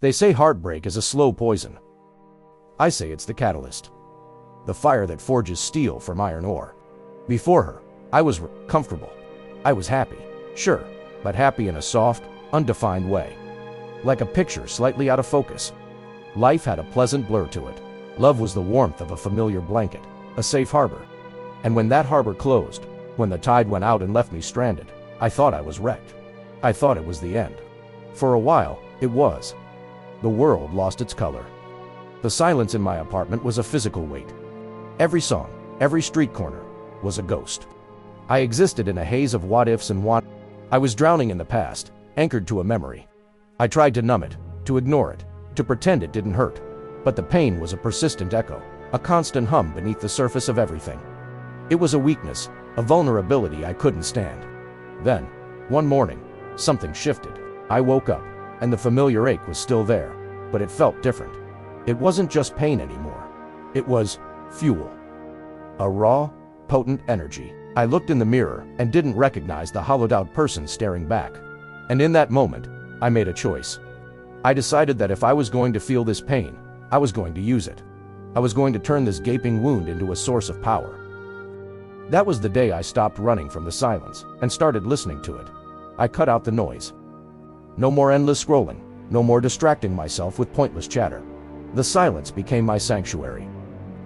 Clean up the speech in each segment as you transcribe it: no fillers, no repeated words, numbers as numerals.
They say heartbreak is a slow poison. I say it's the catalyst. The fire that forges steel from iron ore. Before her, I was comfortable. I was happy, sure, but happy in a soft, undefined way. Like a picture slightly out of focus. Life had a pleasant blur to it. Love was the warmth of a familiar blanket, a safe harbor. And when that harbor closed, when the tide went out and left me stranded, I thought I was wrecked. I thought it was the end. For a while, it was. The world lost its color. The silence in my apartment was a physical weight. Every song, every street corner, was a ghost. I existed in a haze of what-ifs and what. I was drowning in the past, anchored to a memory. I tried to numb it, to ignore it, to pretend it didn't hurt. But the pain was a persistent echo, a constant hum beneath the surface of everything. It was a weakness, a vulnerability I couldn't stand. Then, one morning, something shifted. I woke up, and the familiar ache was still there, but it felt different. It wasn't just pain anymore. It was fuel. A raw, potent energy. I looked in the mirror and didn't recognize the hollowed-out person staring back. And in that moment, I made a choice. I decided that if I was going to feel this pain, I was going to use it. I was going to turn this gaping wound into a source of power. That was the day I stopped running from the silence and started listening to it. I cut out the noise. No more endless scrolling, no more distracting myself with pointless chatter. The silence became my sanctuary.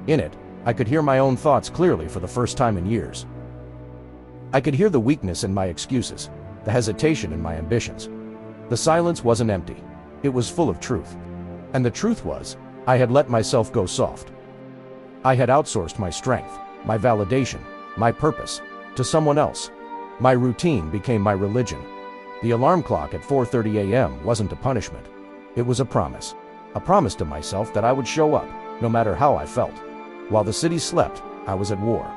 In it, I could hear my own thoughts clearly for the first time in years. I could hear the weakness in my excuses, the hesitation in my ambitions. The silence wasn't empty. It was full of truth. And the truth was, I had let myself go soft. I had outsourced my strength, my validation, my purpose, to someone else. My routine became my religion. The alarm clock at 4:30 a.m. wasn't a punishment. It was a promise to myself that I would show up, no matter how I felt. While the city slept, I was at war.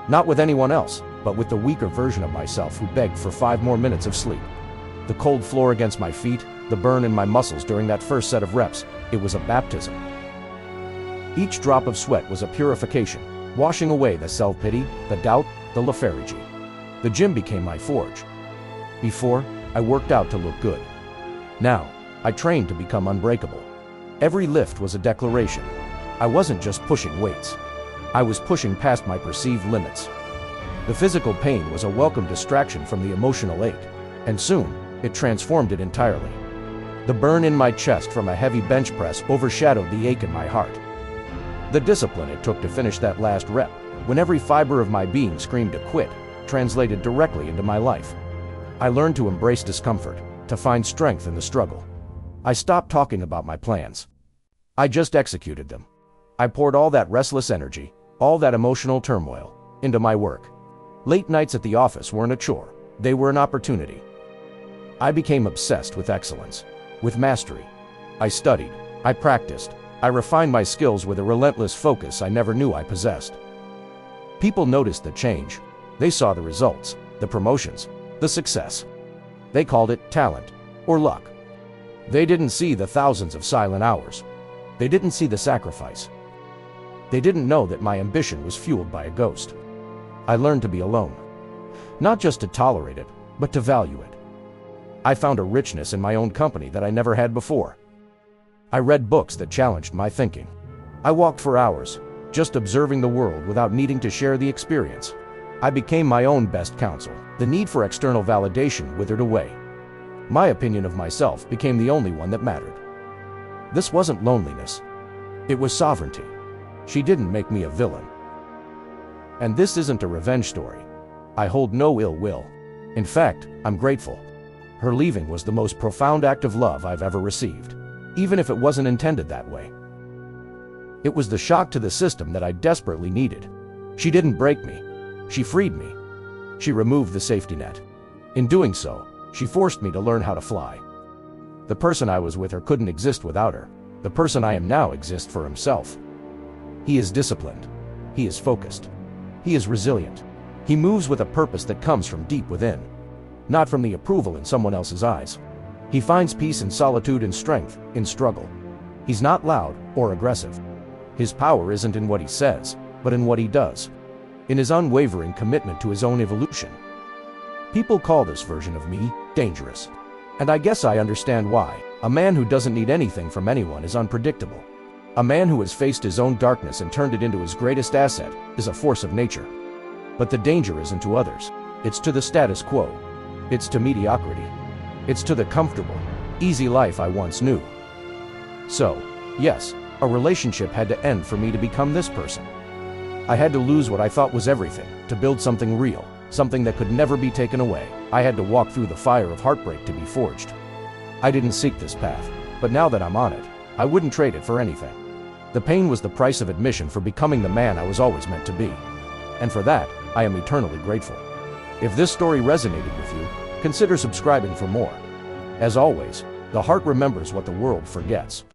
Not with anyone else, but with the weaker version of myself who begged for 5 more minutes of sleep. The cold floor against my feet, the burn in my muscles during that first set of reps, it was a baptism. Each drop of sweat was a purification, washing away the self-pity, the doubt, the lethargy. The gym became my forge. Before, I worked out to look good. Now, I trained to become unbreakable. Every lift was a declaration. I wasn't just pushing weights. I was pushing past my perceived limits. The physical pain was a welcome distraction from the emotional ache, and soon, it transformed it entirely. The burn in my chest from a heavy bench press overshadowed the ache in my heart. The discipline it took to finish that last rep, when every fiber of my being screamed to quit, translated directly into my life. I learned to embrace discomfort, to find strength in the struggle. I stopped talking about my plans. I just executed them. I poured all that restless energy, all that emotional turmoil, into my work. Late nights at the office weren't a chore, they were an opportunity. I became obsessed with excellence, with mastery. I studied, I practiced, I refined my skills with a relentless focus I never knew I possessed. People noticed the change. They saw the results, the promotions, the success. They called it talent or luck. They didn't see the thousands of silent hours. They didn't see the sacrifice. They didn't know that my ambition was fueled by a ghost. I learned to be alone. Not just to tolerate it, but to value it. I found a richness in my own company that I never had before. I read books that challenged my thinking. I walked for hours, just observing the world without needing to share the experience. I became my own best counsel. The need for external validation withered away. My opinion of myself became the only one that mattered. This wasn't loneliness. It was sovereignty. She didn't make me a villain. And this isn't a revenge story. I hold no ill will. In fact, I'm grateful. Her leaving was the most profound act of love I've ever received, even if it wasn't intended that way. It was the shock to the system that I desperately needed. She didn't break me. She freed me. She removed the safety net. In doing so, she forced me to learn how to fly. The person I was with her couldn't exist without her. The person I am now exists for himself. He is disciplined. He is focused. He is resilient. He moves with a purpose that comes from deep within, not from the approval in someone else's eyes. He finds peace in solitude and strength in struggle. He's not loud or aggressive. His power isn't in what he says, but in what he does, in his unwavering commitment to his own evolution. People call this version of me dangerous. And I guess I understand why. A man who doesn't need anything from anyone is unpredictable. A man who has faced his own darkness and turned it into his greatest asset is a force of nature. But the danger isn't to others. It's to the status quo. It's to mediocrity. It's to the comfortable, easy life I once knew. So, yes, a relationship had to end for me to become this person. I had to lose what I thought was everything to build something real, something that could never be taken away. I had to walk through the fire of heartbreak to be forged. I didn't seek this path, but now that I'm on it, I wouldn't trade it for anything. The pain was the price of admission for becoming the man I was always meant to be. And for that, I am eternally grateful. If this story resonated with you, consider subscribing for more. As always, the heart remembers what the world forgets.